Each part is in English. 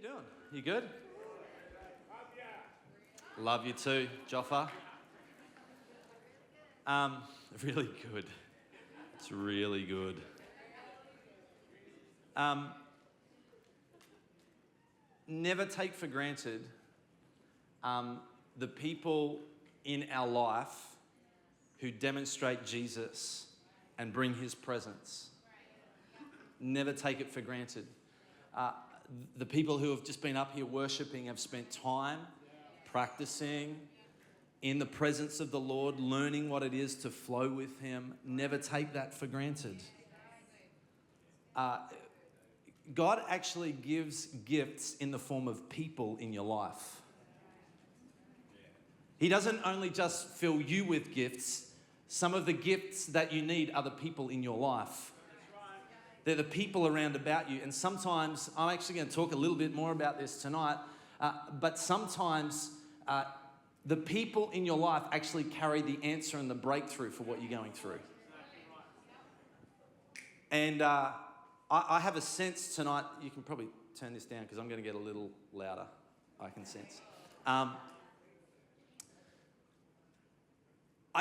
you doing? You good? Love you too, Joffa. Really good. It's really good. Never take for granted the people in our life who demonstrate Jesus and bring his presence. Never take it for granted. The people who have just been up here worshiping have spent time practicing in the presence of the Lord, learning what it is to flow with him. Never take that for granted. God actually gives gifts in the form of people in your life. He doesn't only just fill you with gifts. Some of the gifts that you need are the people in your life. They're the people around about you. And sometimes, I'm actually going to talk a little bit more about this tonight, but sometimes the people in your life actually carry the answer and the breakthrough for what you're going through. And I have a sense tonight, you can probably turn this down because I'm going to get a little louder, I can sense. I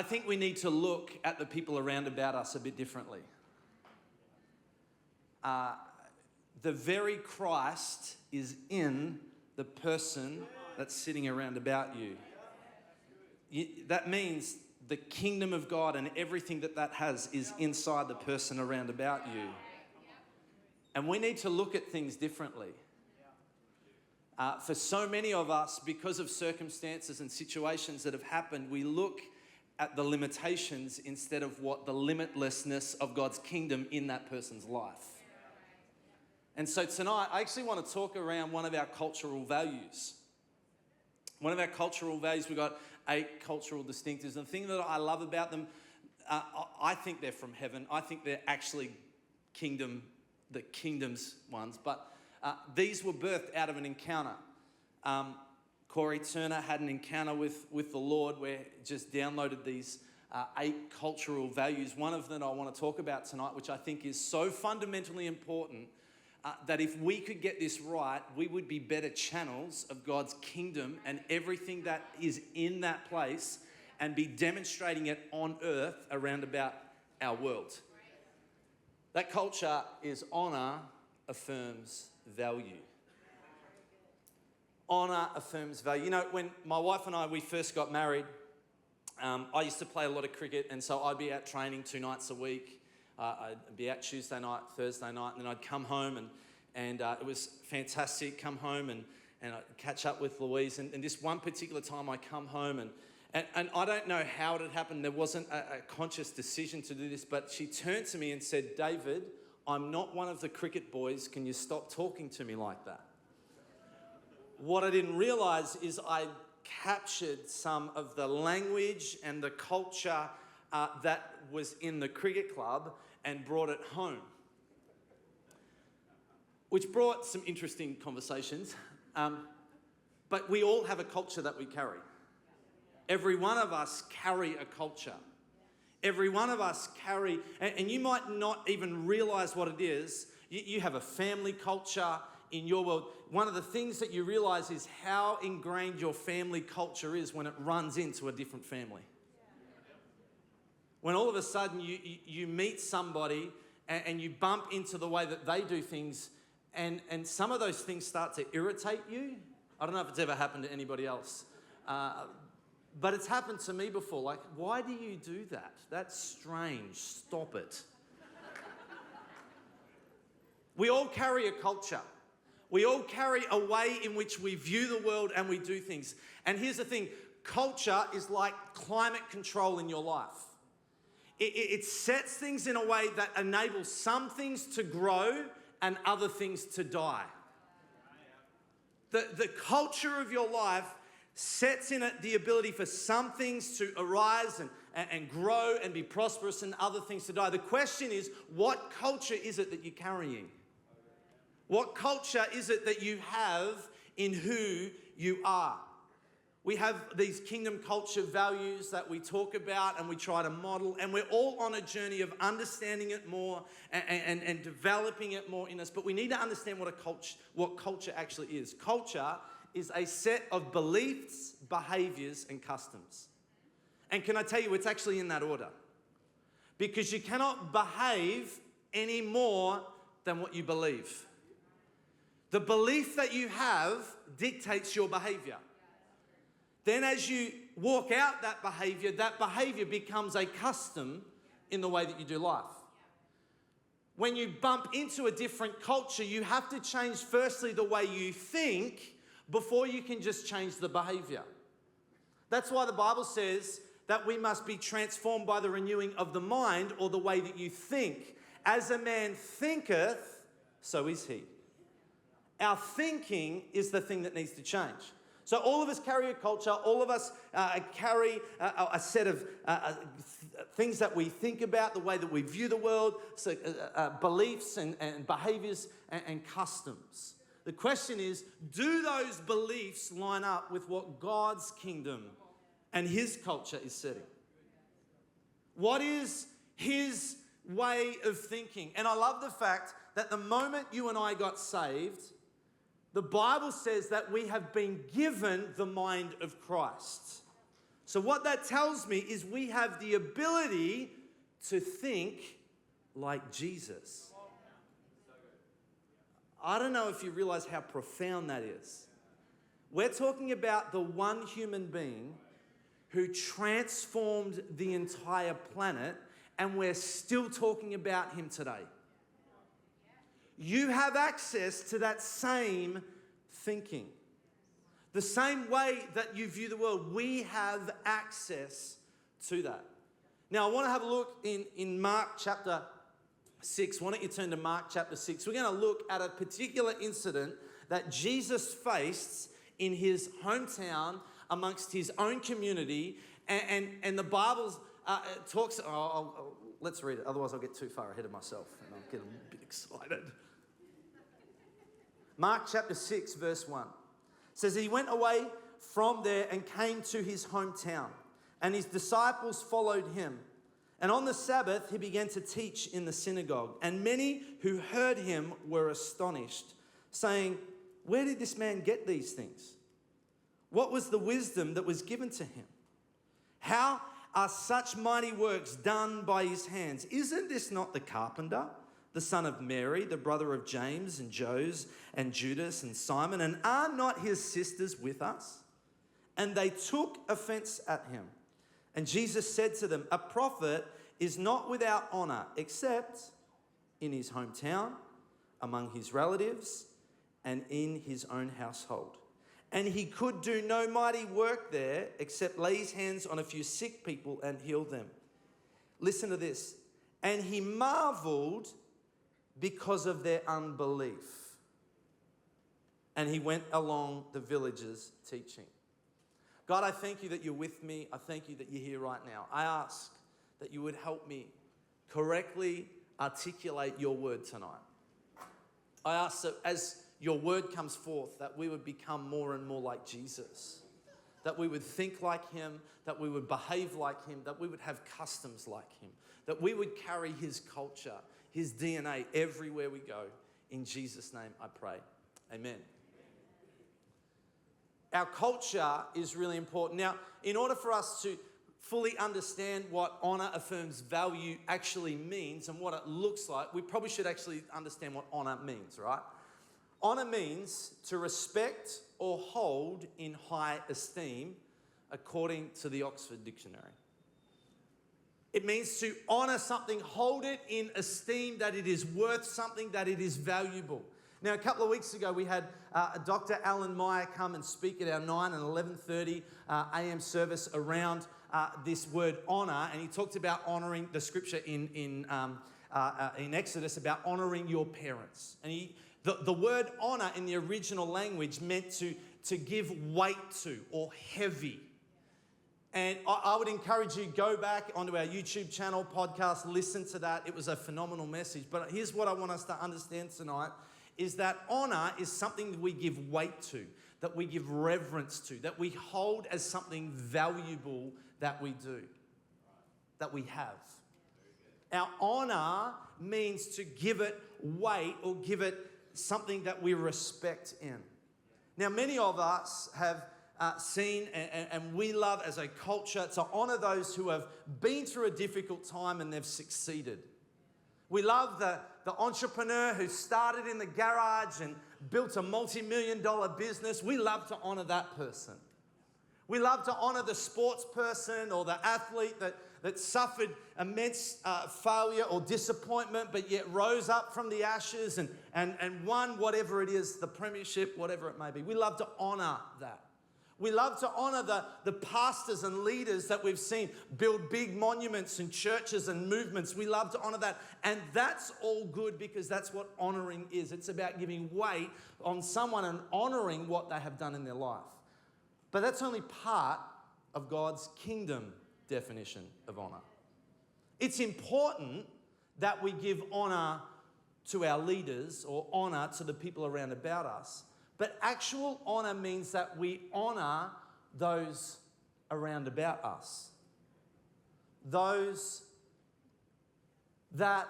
think we need to look at the people around about us a bit differently. The very Christ is in the person that's sitting around about you. That means the kingdom of God and everything that has is inside the person around about you. And we need to look at things differently. For so many of us, because of circumstances and situations that have happened, we look at the limitations instead of what the limitlessness of God's kingdom in that person's life. And so tonight, I actually want to talk around one of our cultural values. One of our cultural values, we've got 8 cultural distinctives. And the thing that I love about them, I think they're from heaven. I think they're actually the kingdom's ones. But these were birthed out of an encounter. Corey Turner had an encounter with the Lord where he just downloaded these 8 cultural values. One of them I want to talk about tonight, which I think is so fundamentally important, that if we could get this right, we would be better channels of God's kingdom and everything that is in that place and be demonstrating it on earth around about our world. That culture is honor affirms value. Honor affirms value. You know, when my wife and I, we first got married, I used to play a lot of cricket, and so I'd be out training 2 nights a week. I'd be out Tuesday night, Thursday night, and then I'd come home and it was fantastic. Come home and I'd catch up with Louise. And this one particular time I come home and I don't know how it had happened. There wasn't a conscious decision to do this, but she turned to me and said, "David, I'm not one of the cricket boys. Can you stop talking to me like that?" What I didn't realize is I captured some of the language and the culture that was in the cricket club and brought it home, which brought some interesting conversations. But we all have a culture that we carry. Every one of us carry a culture. Every one of us carry, and you might not even realize what it is. You have a family culture in your world. One of the things that you realize is how ingrained your family culture is when it runs into a different family. When all of a sudden you meet somebody and you bump into the way that they do things, and some of those things start to irritate you. I don't know if it's ever happened to anybody else, but it's happened to me before. Like, why do you do that? That's strange. Stop it. We all carry a culture. We all carry a way in which we view the world and we do things. And here's the thing. Culture is like climate control in your life. It sets things in a way that enables some things to grow and other things to die. The culture of your life sets in it the ability for some things to arise and grow and be prosperous and other things to die. The question is, what culture is it that you're carrying? What culture is it that you have in who you are? We have these kingdom culture values that we talk about and we try to model, and we're all on a journey of understanding it more and developing it more in us. But we need to understand what culture actually is. Culture is a set of beliefs, behaviors, and customs. And can I tell you, it's actually in that order. Because you cannot behave any more than what you believe. The belief that you have dictates your behavior. Then as you walk out that behavior becomes a custom in the way that you do life. When you bump into a different culture, you have to change firstly the way you think before you can just change the behavior. That's why the Bible says that we must be transformed by the renewing of the mind, or the way that you think. As a man thinketh, so is he. Our thinking is the thing that needs to change. So all of us carry a culture. All of us carry a set of things that we think about, the way that we view the world, so, beliefs and behaviors and customs. The question is, do those beliefs line up with what God's kingdom and his culture is setting? What is his way of thinking? And I love the fact that the moment you and I got saved, the Bible says that we have been given the mind of Christ. So what that tells me is we have the ability to think like Jesus. I don't know if you realize how profound that is. We're talking about the one human being who transformed the entire planet, and we're still talking about him today. You have access to that same thinking. The same way that you view the world, we have access to that. Now, I want to have a look in Mark chapter 6. Why don't you turn to Mark chapter 6? We're going to look at a particular incident that Jesus faced in his hometown amongst his own community. And the Bible talks... let's read it, otherwise I'll get too far ahead of myself and I'll get a bit excited. Mark chapter 6, verse 1 says, he went away from there and came to his hometown, and his disciples followed him. And on the Sabbath, he began to teach in the synagogue, and many who heard him were astonished, saying, where did this man get these things? What was the wisdom that was given to him? How are such mighty works done by his hands? Isn't this not the carpenter, the son of Mary, the brother of James and Joses and Judas and Simon? And are not his sisters with us? And they took offense at him. And Jesus said to them, a prophet is not without honor except in his hometown, among his relatives, and in his own household. And he could do no mighty work there except lay his hands on a few sick people and heal them. Listen to this. And he marveled because of their unbelief. And he went along the villages teaching. God, I thank you that you're with me. I thank you that you're here right now. I ask that you would help me correctly articulate your word tonight. I ask that as your word comes forth, that we would become more and more like Jesus, that we would think like him, that we would behave like him, that we would have customs like him, that we would carry his culture, his DNA everywhere we go. In Jesus' name I pray. Amen. Our culture is really important. Now, in order for us to fully understand what honor, affirms, value actually means and what it looks like, we probably should actually understand what honor means, right? Honor means to respect or hold in high esteem, according to the Oxford Dictionary. It means to honor something, hold it in esteem, that it is worth something, that it is valuable. Now, a couple of weeks ago, we had Dr. Alan Meyer come and speak at our 9 and 11:30 a.m. service around this word honor, and he talked about honoring the scripture in Exodus about honoring your parents. And the word honor in the original language meant to give weight to or heavy. And I would encourage you, go back onto our YouTube channel, podcast, listen to that. It was a phenomenal message. But here's what I want us to understand tonight, is that honor is something that we give weight to. that we give reverence to, that we hold as something valuable that we do, that we have. Our honor means to give it weight or give it something that we respect in. Now, many of us have seen and we love as a culture to honor those who have been through a difficult time and they've succeeded. We love the entrepreneur who started in the garage and built a multi-million-dollar business. We love to honor that person. We love to honor the sports person or the athlete that suffered immense failure or disappointment, but yet rose up from the ashes and won whatever it is, the premiership, whatever it may be. We love to honor that. We love to honor the pastors and leaders that we've seen build big monuments and churches and movements. We love to honor that. And that's all good because that's what honoring is. It's about giving weight on someone and honoring what they have done in their life. But that's only part of God's kingdom definition of honor. It's important that we give honor to our leaders or honor to the people around about us. But actual honor means that we honor those around about us. Those that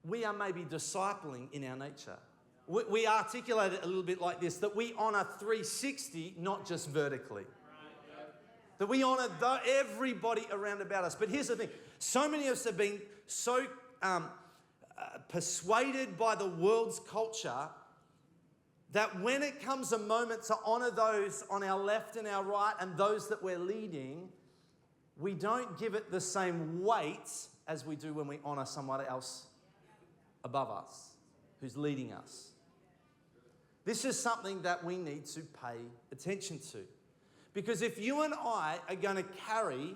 we are maybe discipling in our nature. We articulate it a little bit like this, that we honor 360, not just vertically. That we honor everybody around about us. But here's the thing. So many of us have been so persuaded by the world's culture that when it comes a moment to honor those on our left and our right and those that we're leading, we don't give it the same weight as we do when we honor someone else above us who's leading us. This is something that we need to pay attention to. Because if you and I are going to carry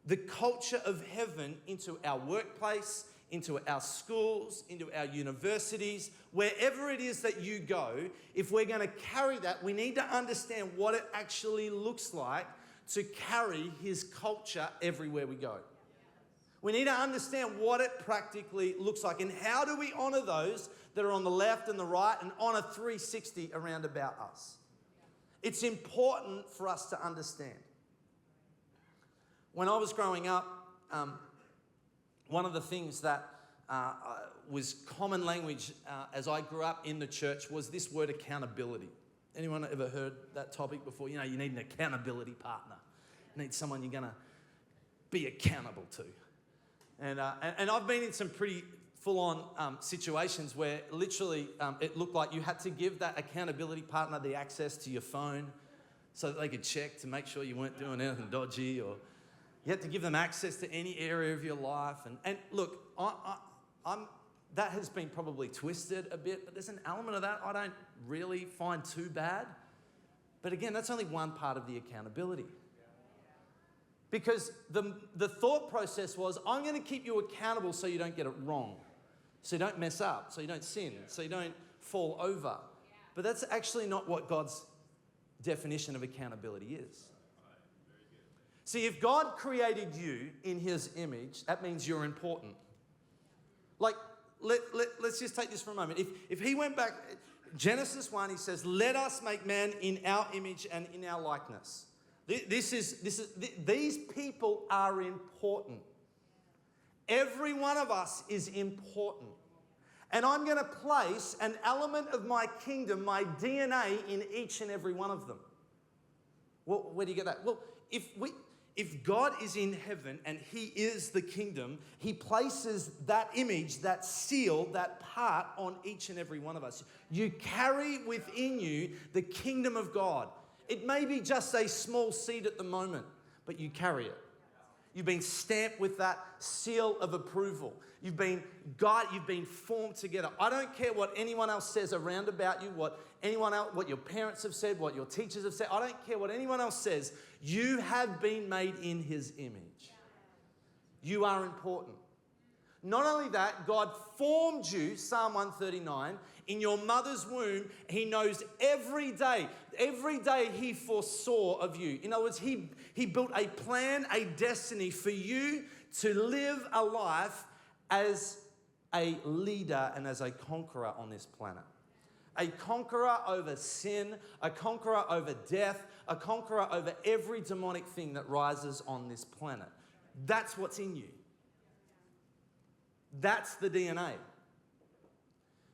the culture of heaven into our workplace, into our schools, into our universities, wherever it is that you go, if we're going to carry that, we need to understand what it actually looks like to carry his culture everywhere we go. We need to understand what it practically looks like and how do we honor those that are on the left and the right and honor 360 around about us. It's important for us to understand. When I was growing up, one of the things that was common language as I grew up in the church was this word accountability. Anyone ever heard that topic before? You know, you need an accountability partner. You need someone you're going to be accountable to. And I've been in some pretty full-on situations where literally it looked like you had to give that accountability partner the access to your phone so that they could check to make sure you weren't doing anything dodgy, or you had to give them access to any area of your life. And look, that has been probably twisted a bit, but there's an element of that I don't really find too bad. But again, that's only one part of the accountability. Because the thought process was, I'm going to keep you accountable so you don't get it wrong, so you don't mess up, so you don't sin, so you don't fall over. But that's actually not what God's definition of accountability is. See, if God created you in his image, that means you're important. Like, let's just take this for a moment. If he went back, Genesis 1, he says, let us make man in our image and in our likeness. These people are important. Every one of us is important. And I'm going to place an element of my kingdom, my DNA, in each and every one of them. Well, where do you get that? Well, if God is in heaven and he is the kingdom, he places that image, that seal, that part on each and every one of us. You carry within you the kingdom of God. It may be just a small seed at the moment, but you carry it. You've been stamped with that seal of approval. You've been formed together. I don't care what anyone else says around about you, what your parents have said, what your teachers have said. I don't care what anyone else says. You have been made in his image. You are important. Not only that, God formed you, Psalm 139, in your mother's womb. He knows every day he foresaw of you. In other words, he built a plan, a destiny for you to live a life as a leader and as a conqueror on this planet. a conqueror over sin, a conqueror over death, a conqueror over every demonic thing that rises on this planet. That's what's in you. That's the DNA.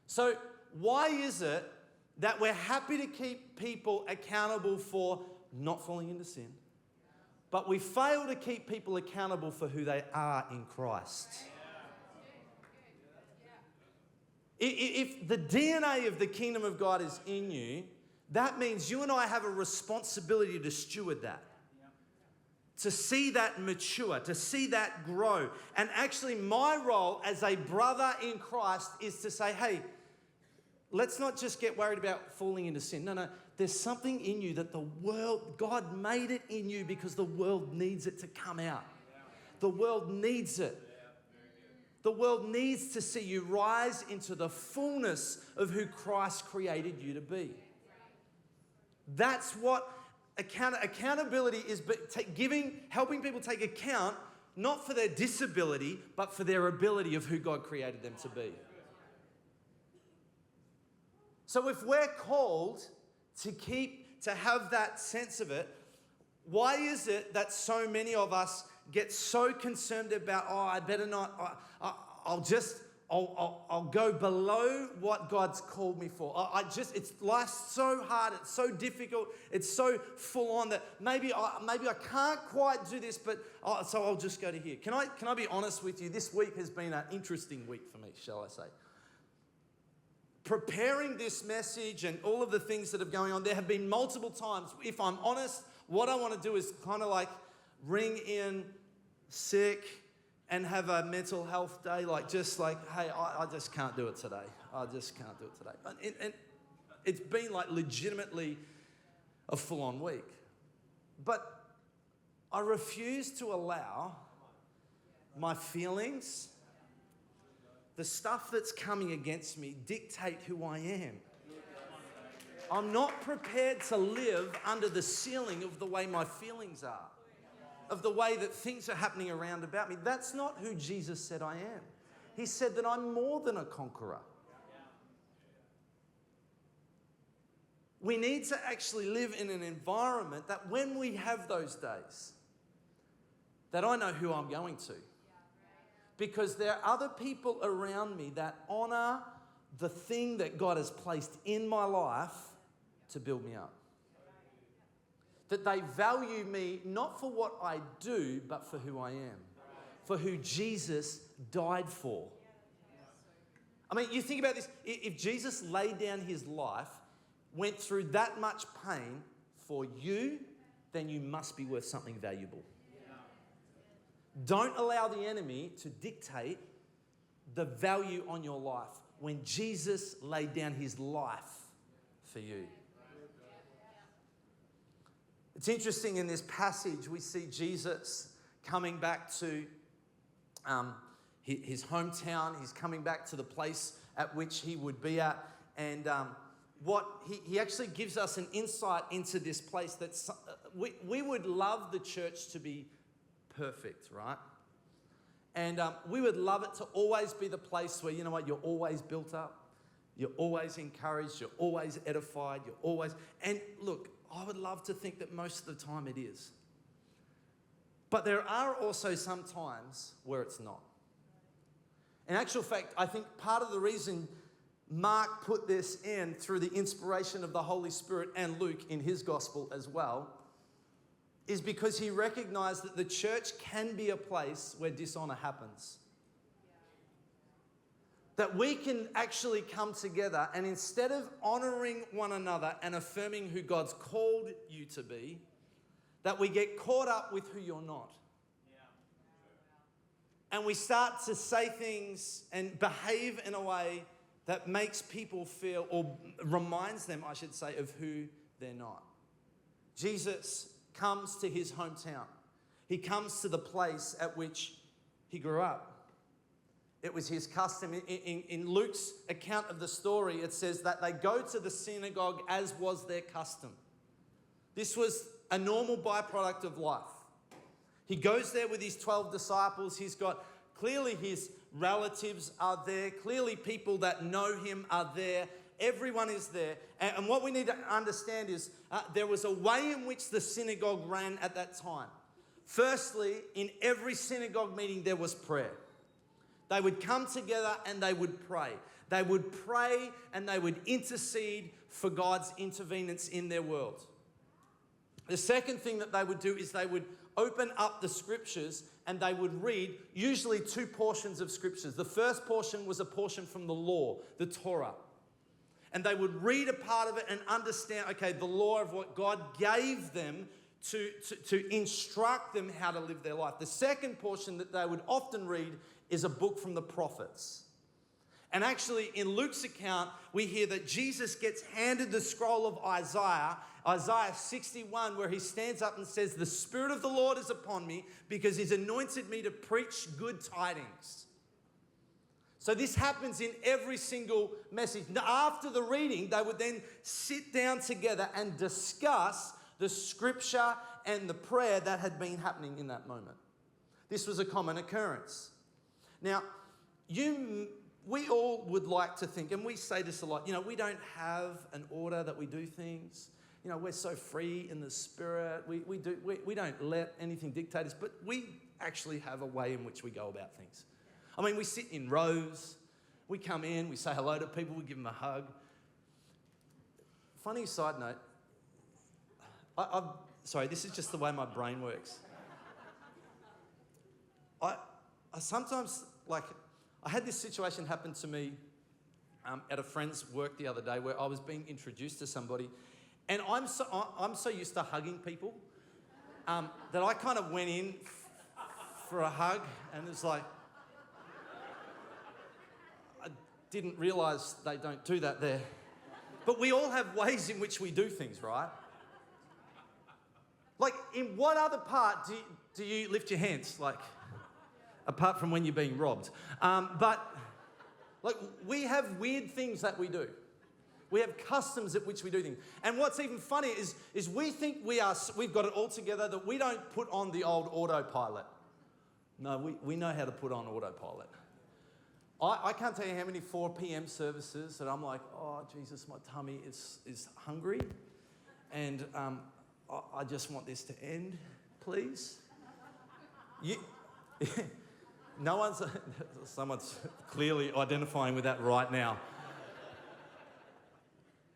So why is it that we're happy to keep people accountable for not falling into sin, but we fail to keep people accountable for who they are in Christ? If the DNA of the kingdom of God is in you, that means you and I have a responsibility to steward that. To see that mature, to see that grow. And actually my role as a brother in Christ is to say, hey, let's not just get worried about falling into sin. No, there's something in you that the world, God made it in you because the world needs it to come out. The world needs it. The world needs to see you rise into the fullness of who Christ created you to be. That's what accountability is, helping people take account, not for their disability, but for their ability of who God created them to be. So if we're called to have that sense of it, why is it that so many of us get so concerned about, I better not, I'll go below what God's called me for. Life's so hard, it's so difficult, it's so full on that maybe I can't quite do this, but so I'll just go to here. Can I be honest with you? This week has been an interesting week for me, shall I say. Preparing this message and all of the things that are going on, there have been multiple times, if I'm honest, what I want to do is kind of like ring in sick and have a mental health day, hey, I just can't do it today. I just can't do it today. And it's been like legitimately a full-on week. But I refuse to allow my feelings, the stuff that's coming against me, dictate who I am. I'm not prepared to live under the ceiling of the way my feelings are, of the way that things are happening around about me. That's not who Jesus said I am. He said that I'm more than a conqueror. We need to actually live in an environment that when we have those days, that I know who I'm going to. Because there are other people around me that honor the thing that God has placed in my life to build me up. That they value me not for what I do, but for who I am. For who Jesus died for. I mean, you think about this. If Jesus laid down his life, went through that much pain for you, then you must be worth something valuable. Don't allow the enemy to dictate the value on your life when Jesus laid down his life for you. It's interesting in this passage, we see Jesus coming back to his hometown. He's coming back to the place at which he would be at. And what he actually gives us an insight into this place that we would love the church to be perfect, right? And we would love it to always be the place where, you know what, you're always built up, you're always encouraged, you're always edified, and look, I would love to think that most of the time it is. But there are also some times where it's not. In actual fact, I think part of the reason Mark put this in through the inspiration of the Holy Spirit and Luke in his gospel as well is because he recognized that the church can be a place where dishonor happens. That we can actually come together and instead of honoring one another and affirming who God's called you to be, that we get caught up with who you're not. And we start to say things and behave in a way that makes people feel, or reminds them, I should say, of who they're not. Jesus comes to his hometown. He comes to the place at which he grew up. It was his custom. In Luke's account of the story, it says that they go to the synagogue as was their custom. This was a normal byproduct of life. He goes there with his 12 disciples. He's got, clearly his relatives are there. Clearly people that know him are there. Everyone is there. And what we need to understand is there was a way in which the synagogue ran at that time. Firstly, in every synagogue meeting, there was prayer. They would come together and they would pray. They would pray and they would intercede for God's intervenence in their world. The second thing that they would do is they would open up the scriptures and they would read usually two portions of scriptures. The first portion was a portion from the law, the Torah. And they would read a part of it and understand, okay, the law of what God gave them to instruct them how to live their life. The second portion that they would often read is a book from the prophets. And actually, in Luke's account, we hear that Jesus gets handed the scroll of Isaiah 61, where he stands up and says, "The Spirit of the Lord is upon me because he's anointed me to preach good tidings." So this happens in every single message. Now, after the reading, they would then sit down together and discuss the scripture and the prayer that had been happening in that moment. This was a common occurrence. Now, we all would like to think, and we say this a lot, we don't have an order that we do things. We're so free in the Spirit. We don't let anything dictate us, but we actually have a way in which we go about things. I mean, we sit in rows. We come in, we say hello to people, we give them a hug. Funny side note, sorry, this is just the way my brain works. I sometimes, I had this situation happen to me at a friend's work the other day where I was being introduced to somebody, and I'm so used to hugging people that I kind of went in for a hug, and it's like, I didn't realise they don't do that there. But we all have ways in which we do things, right? In what other part do you lift your hands? Apart from when you're being robbed. But we have weird things that we do. We have customs at which we do things. And what's even funnier is we think we've got it all together, that we don't put on the old autopilot. No, we know how to put on autopilot. I can't tell you how many 4 p.m. services that I'm like, oh, Jesus, my tummy is hungry. And I just want this to end, please. Someone's clearly identifying with that right now.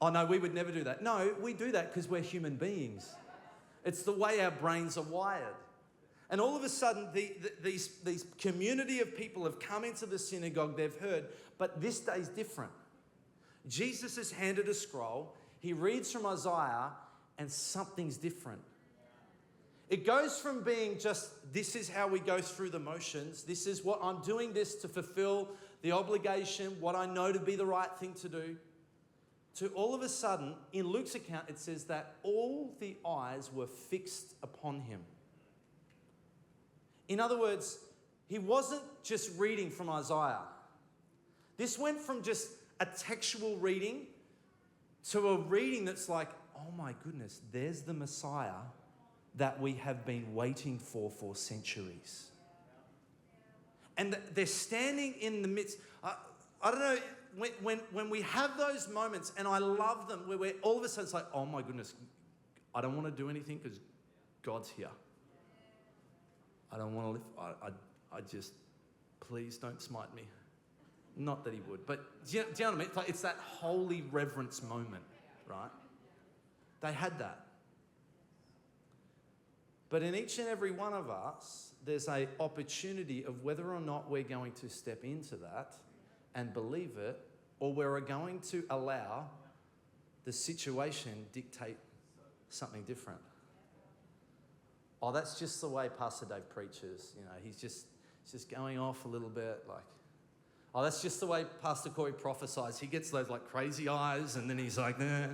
Oh no, we would never do that. No, we do that because we're human beings. It's the way our brains are wired. And all of a sudden, these community of people have come into the synagogue, they've heard, but this day's different. Jesus is handed a scroll, he reads from Isaiah, and something's different. It goes from being just, this is how we go through the motions, this is what I'm doing this to fulfill the obligation, what I know to be the right thing to do, to all of a sudden, in Luke's account, it says that all the eyes were fixed upon him. In other words, he wasn't just reading from Isaiah. This went from just a textual reading to a reading that's like, oh my goodness, there's the Messiah that we have been waiting for centuries. And they're standing in the midst. I don't know, when we have those moments, and I love them, where we're all of a sudden it's like, oh my goodness, I don't want to do anything because God's here. I don't want to live. I just, please don't smite me. Not that he would, but do you know what I mean? It's that holy reverence moment, right? They had that. But in each and every one of us, there's an opportunity of whether or not we're going to step into that and believe it, or we're going to allow the situation dictate something different. Oh, that's just the way Pastor Dave preaches. He's just going off a little bit. Oh, that's just the way Pastor Corey prophesies. He gets those crazy eyes, and then he's like, nah.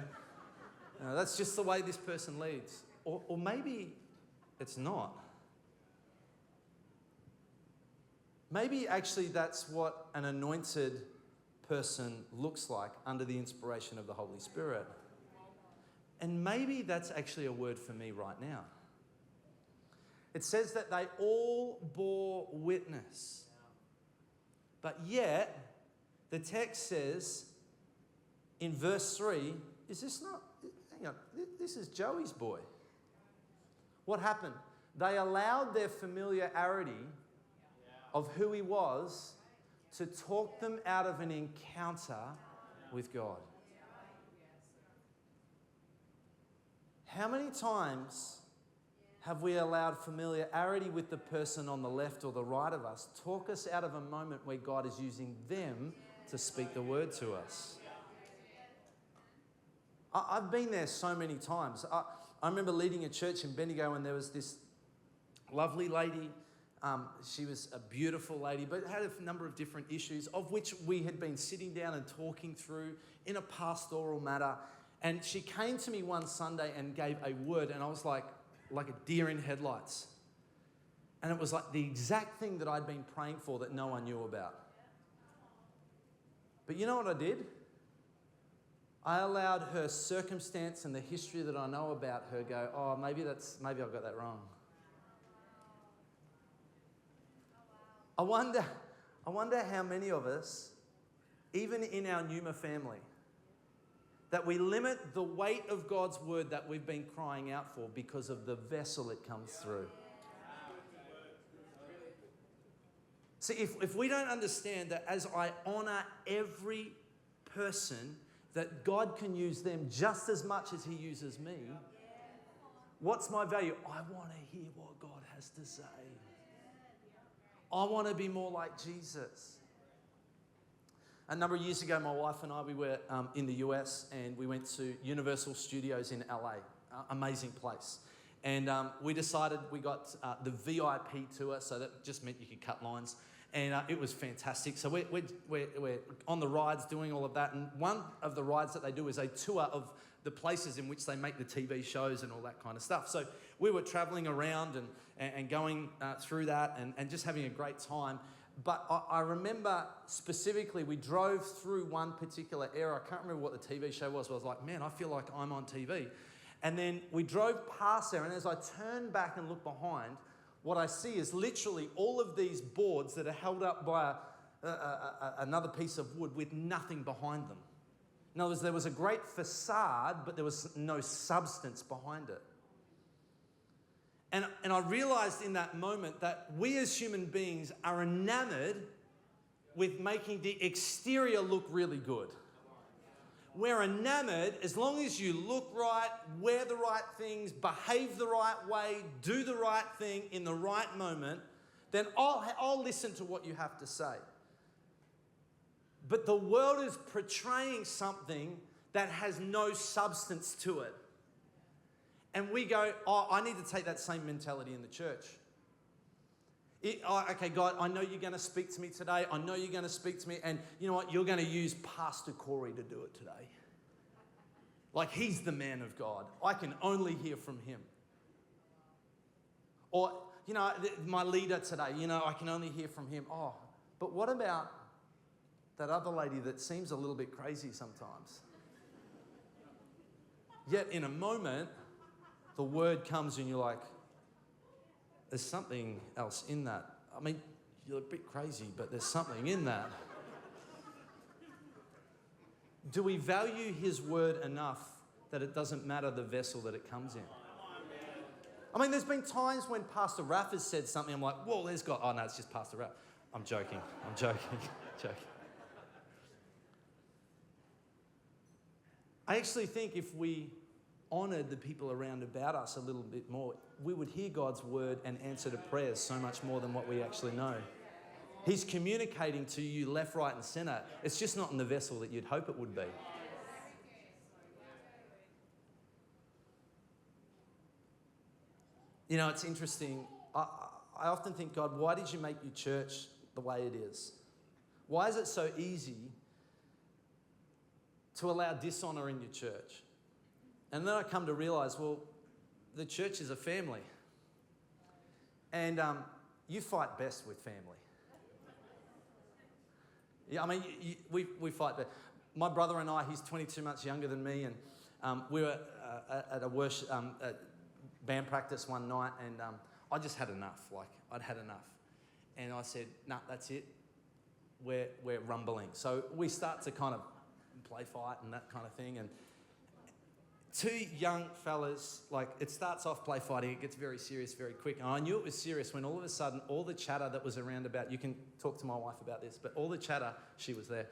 No, that's just the way this person leads. Or maybe it's not. Maybe actually that's what an anointed person looks like under the inspiration of the Holy Spirit. And maybe that's actually a word for me right now. It says that they all bore witness. But yet, the text says in verse 3, is this not, hang on, this is Joey's boy. What happened? They allowed their familiarity of who he was to talk them out of an encounter with God. How many times have we allowed familiarity with the person on the left or the right of us talk us out of a moment where God is using them to speak the word to us? I've been there so many times. I remember leading a church in Bendigo and there was this lovely lady. She was a beautiful lady, but had a number of different issues, of which we had been sitting down and talking through in a pastoral matter. And she came to me one Sunday and gave a word, and I was like a deer in headlights. And it was like the exact thing that I'd been praying for that no one knew about. But you know what I did? I allowed her circumstance and the history that I know about her go, oh, maybe I've got that wrong. I wonder how many of us, even in our Numa family, that we limit the weight of God's word that we've been crying out for because of the vessel it comes through. See, if we don't understand that as I honor every person, that God can use them just as much as he uses me, what's my value? I want to hear what God has to say. I want to be more like Jesus. A number of years ago, my wife and I, we were in the US and we went to Universal Studios in LA. Amazing place. And we decided we got the VIP tour, so that just meant you could cut lines. And it was fantastic. So we're on the rides doing all of that. And one of the rides that they do is a tour of the places in which they make the TV shows and all that kind of stuff. So we were traveling around and going through that and just having a great time. But I remember specifically we drove through one particular area. I can't remember what the TV show was, but I was like, man, I feel like I'm on TV. And then we drove past there, and as I turned back and looked behind, what I see is literally all of these boards that are held up by another piece of wood with nothing behind them. In other words, there was a great facade, but there was no substance behind it. And I realized in that moment that we as human beings are enamored with making the exterior look really good. We're enamored as long as you look right, wear the right things, behave the right way, do the right thing in the right moment, then I'll listen to what you have to say. But the world is portraying something that has no substance to it. And we go, oh, I need to take that same mentality in the church. Okay, God, I know you're going to speak to me today. I know you're going to speak to me. And you know what? You're going to use Pastor Corey to do it today. Like he's the man of God. I can only hear from him. Or, you know, my leader today, you know, I can only hear from him. Oh, but what about that other lady that seems a little bit crazy sometimes? Yet in a moment, the word comes and you're like, there's something else in that. I mean, you're a bit crazy, but there's something in that. Do we value his word enough that it doesn't matter the vessel that it comes in? I mean, there's been times when Pastor Raph has said something, I'm like, whoa, there's God. Oh, no, it's just Pastor Raph. I'm joking. I actually think if we honoured the people around about us a little bit more, we would hear God's word and answer to prayers so much more than what we actually know. He's communicating to you left, right and centre. It's just not in the vessel that you'd hope it would be. You know, it's interesting. I often think, God, why did you make your church the way it is? Why is it so easy to allow dishonour in your church? And then I come to realise, well, the church is a family. And you fight best with family. Yeah, I mean, we fight best. My brother and I, he's 22 months younger than me, and we were at a worship band practice one night, and I just had enough. Like, I'd had enough. And I said, nah, that's it. We're rumbling. So we start to kind of play fight and that kind of thing. And two young fellas, like it starts off play fighting, it gets very serious very quick. And I knew it was serious when all of a sudden all the chatter that was around about, you can talk to my wife about this, but all the chatter, she was there,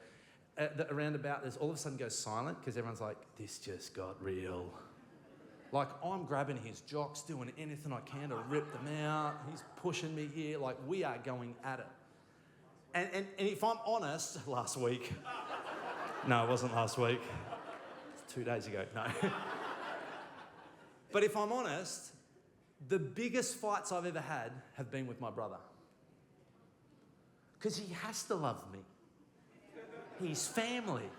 around about this all of a sudden goes silent because everyone's like, this just got real. Like I'm grabbing his jocks, doing anything I can to rip them out. He's pushing me here, like we are going at it. And if I'm honest, last week, no, it wasn't last week. 2 days ago, no. But if I'm honest, the biggest fights I've ever had have been with my brother. Because he has to love me. He's family.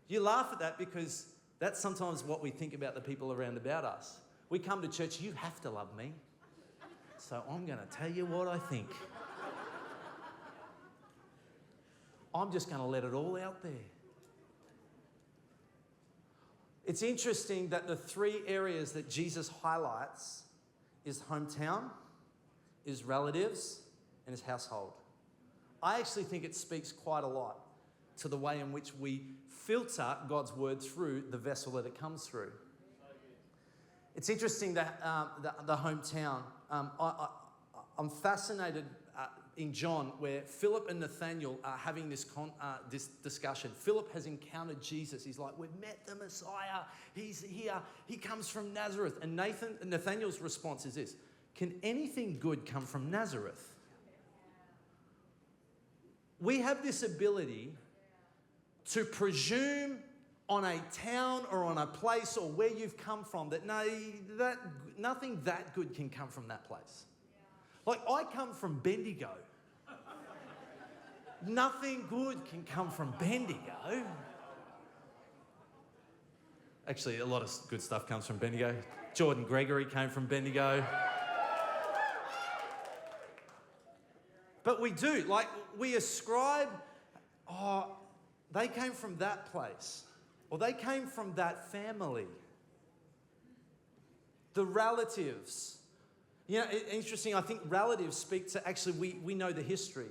You laugh at that because that's sometimes what we think about the people around about us. We come to church, you have to love me. So I'm going to tell you what I think. I'm just going to let it all out there. It's interesting that the three areas that Jesus highlights is hometown, is relatives, and his household. I actually think it speaks quite a lot to the way in which we filter God's word through the vessel that it comes through. It's interesting that the hometown. I'm fascinated in John where Philip and Nathaniel are having this discussion. Philip has encountered Jesus. He's like, we've met the Messiah. He's here. He comes from Nazareth. And Nathaniel's response is this: can anything good come from Nazareth? We have this ability to presume on a town or on a place or where you've come from that nothing that good can come from that place. Like I come from Bendigo. Nothing good can come from Bendigo. Actually, a lot of good stuff comes from Bendigo. Jordan Gregory came from Bendigo. But we do, like we ascribe, they came from that place. Or they came from that family. The relatives. You know, interesting, I think relatives speak to, actually, we know the history.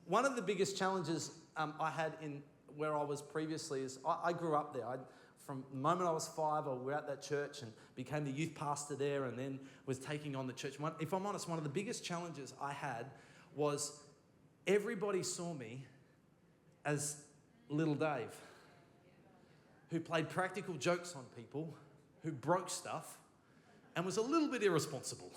One of the biggest challenges I had in where I was previously is I grew up there. From the moment I was 5, I was at that church and became the youth pastor there and then was taking on the church. If I'm honest, one of the biggest challenges I had was everybody saw me as little Dave, who played practical jokes on people, who broke stuff, and was a little bit irresponsible.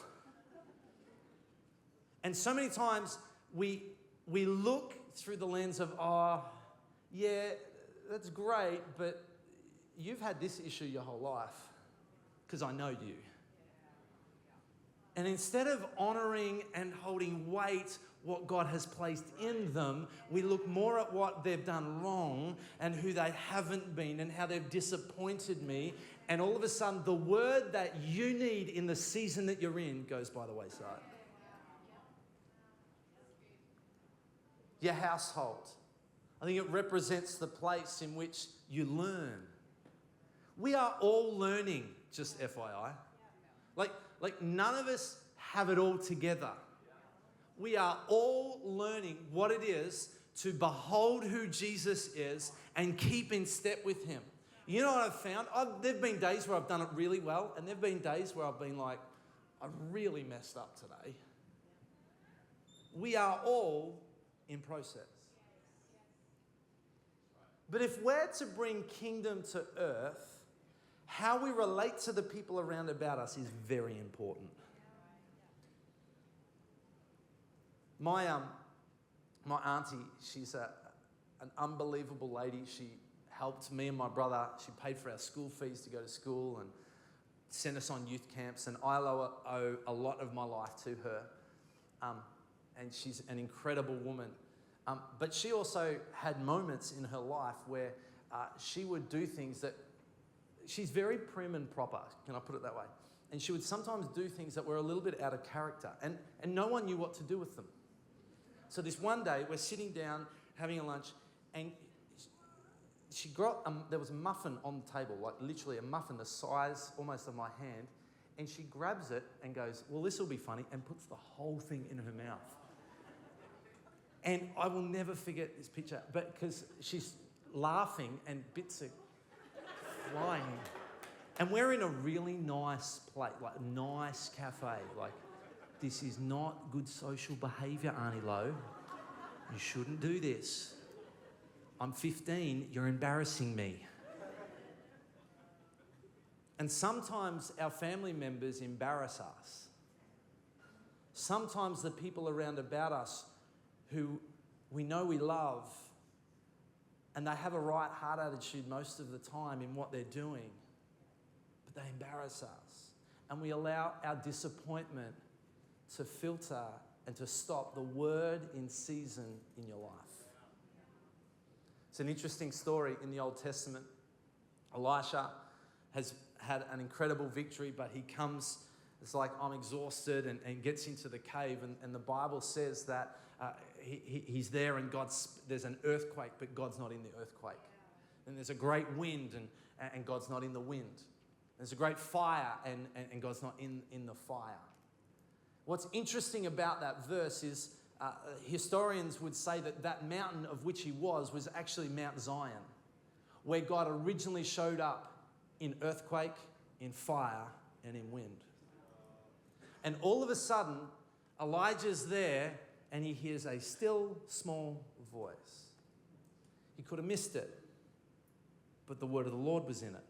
And so many times we look through the lens of, yeah, that's great, but you've had this issue your whole life, because I know you. And instead of honouring and holding weight what God has placed in them, we look more at what they've done wrong and who they haven't been and how they've disappointed me. And all of a sudden, the word that you need in the season that you're in goes by the wayside. Your household. I think it represents the place in which you learn. We are all learning, just FYI. Like none of us have it all together. We are all learning what it is to behold who Jesus is and keep in step with him. You know what I've found? There have been days where I've done it really well, and there have been days where I've been like, I've really messed up today. We are all in process. But if we're to bring kingdom to earth, how we relate to the people around about us is very important. My auntie, she's an unbelievable lady. She helped me and my brother. She paid for our school fees to go to school and sent us on youth camps. And I owe a lot of my life to her. And she's an incredible woman. But she also had moments in her life where she would do things that... She's very prim and proper, can I put it that way? And she would sometimes do things that were a little bit out of character. And no one knew what to do with them. So this one day, we're sitting down, having a lunch, and she got, there was a muffin on the table, like literally a muffin the size almost of my hand, and she grabs it and goes, well, this will be funny, and puts the whole thing in her mouth. And I will never forget this picture, but because she's laughing and bits are flying. And we're in a really nice place, like a nice cafe. Like, this is not good social behaviour, Auntie Lo. You shouldn't do this. I'm 15, you're embarrassing me. And sometimes our family members embarrass us. Sometimes the people around about us who we know we love, and they have a right heart attitude most of the time in what they're doing, but they embarrass us. And we allow our disappointment to filter and to stop the word in season in your life. It's an interesting story in the Old Testament. Elisha has had an incredible victory, but he comes, it's like, I'm exhausted, and gets into the cave. And the Bible says that he's there and there's an earthquake, but God's not in the earthquake. And there's a great wind and God's not in the wind. There's a great fire and God's not in the fire. What's interesting about that verse is historians would say that mountain of which he was actually Mount Zion, where God originally showed up in earthquake, in fire, and in wind. And all of a sudden, Elijah's there and he hears a still, small voice. He could have missed it, but the word of the Lord was in it.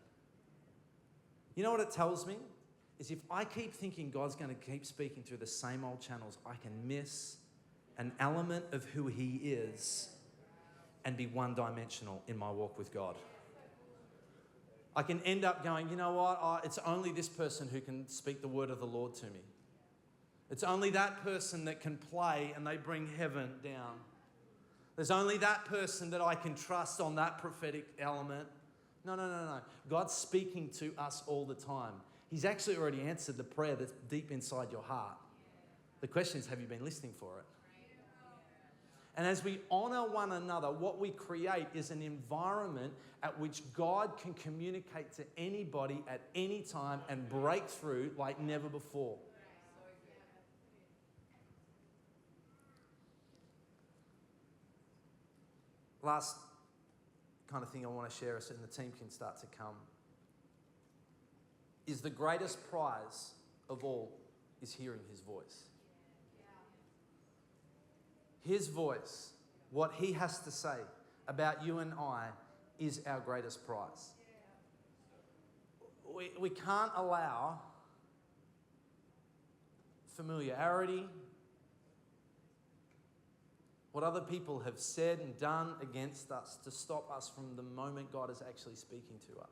You know what it tells me? Is if I keep thinking God's going to keep speaking through the same old channels, I can miss an element of who he is and be one-dimensional in my walk with God. I can end up going, you know what? It's only this person who can speak the word of the Lord to me. It's only that person that can play and they bring heaven down. There's only that person that I can trust on that prophetic element. No. God's speaking to us all the time. He's actually already answered the prayer that's deep inside your heart. The question is, have you been listening for it? And as we honor one another, what we create is an environment at which God can communicate to anybody at any time and break through like never before. Last kind of thing I want to share us, and the team can start to come, is the greatest prize of all is hearing his voice. His voice, what he has to say about you and I, is our greatest prize. We can't allow familiarity, what other people have said and done against us, to stop us from the moment God is actually speaking to us.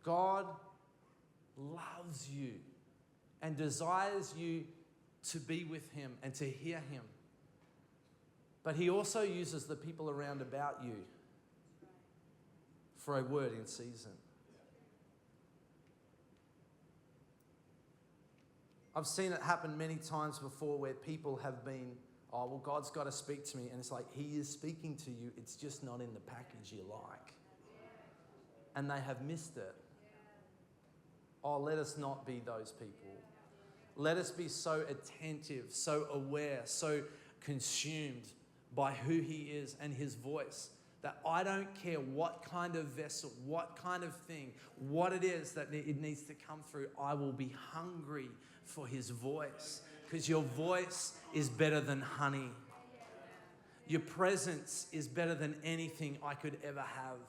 God loves you and desires you to be with him and to hear him. But he also uses the people around about you for a word in season. I've seen it happen many times before where people have been, oh, well, God's got to speak to me. And it's like, he is speaking to you. It's just not in the package you like. And they have missed it. Oh, let us not be those people. Let us be so attentive, so aware, so consumed by who he is and his voice, that I don't care what kind of vessel, what kind of thing, what it is that it needs to come through. I will be hungry for his voice, because your voice is better than honey. Your presence is better than anything I could ever have.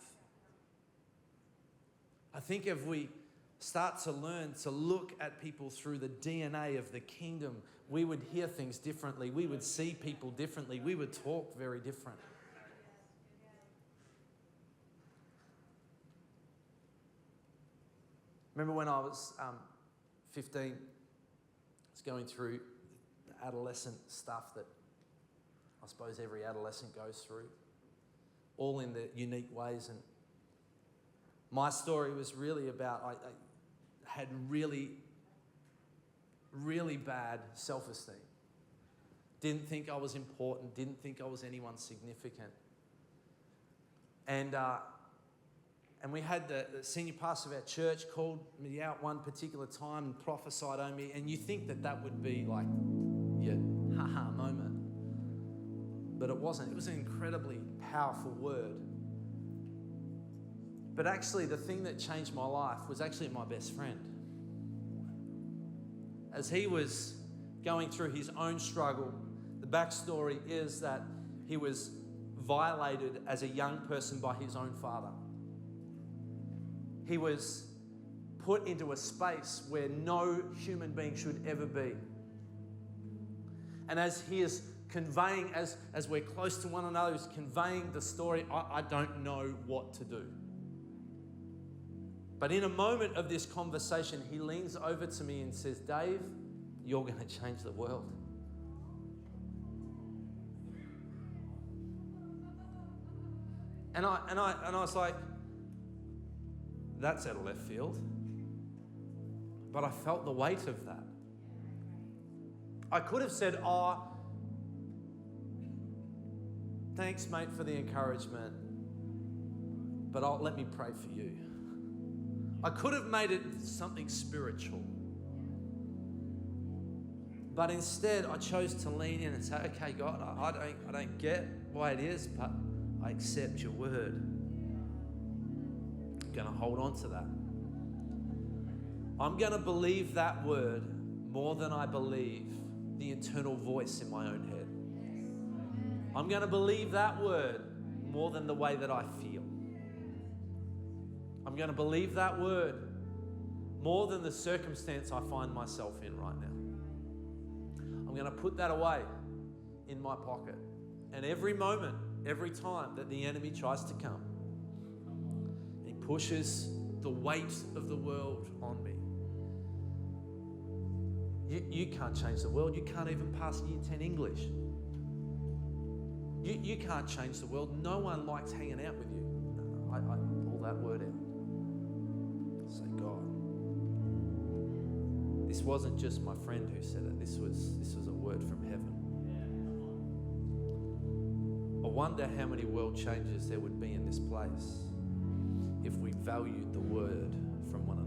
I think if we start to learn to look at people through the DNA of the kingdom, we would hear things differently. We would see people differently. We would talk very different. Remember when I was 15, I was going through the adolescent stuff that I suppose every adolescent goes through, all in their unique ways. And my story was really about, I had really, really bad self-esteem. Didn't think I was important, didn't think I was anyone significant. And we had the senior pastor of our church called me out one particular time and prophesied on me. And you think that would be like ha-ha moment. But it wasn't. It was an incredibly powerful word. But actually, the thing that changed my life was actually my best friend. As he was going through his own struggle, the backstory is that he was violated as a young person by his own father. He was put into a space where no human being should ever be. And as he is conveying, as we're close to one another, he's conveying the story, I don't know what to do. But in a moment of this conversation, he leans over to me and says, Dave, you're going to change the world. And I was like, that's out of left field. But I felt the weight of that. I could have said, thanks, mate, for the encouragement, but let me pray for you. I could have made it something spiritual. But instead, I chose to lean in and say, okay, God, I don't get why it is, but I accept your word. I'm going to hold on to that. I'm going to believe that word more than I believe the internal voice in my own head. I'm going to believe that word more than the way that I feel. I'm going to believe that word more than the circumstance I find myself in right now. I'm going to put that away in my pocket. And every moment, every time that the enemy tries to come, he pushes the weight of the world on me. You can't change the world. You can't even pass Year 10 English. You can't change the world. No one likes hanging out with you. No, I pull that word out. Say, God, this wasn't just my friend who said it. This was a word from heaven. I wonder how many world changes there would be in this place if we valued the word from one another.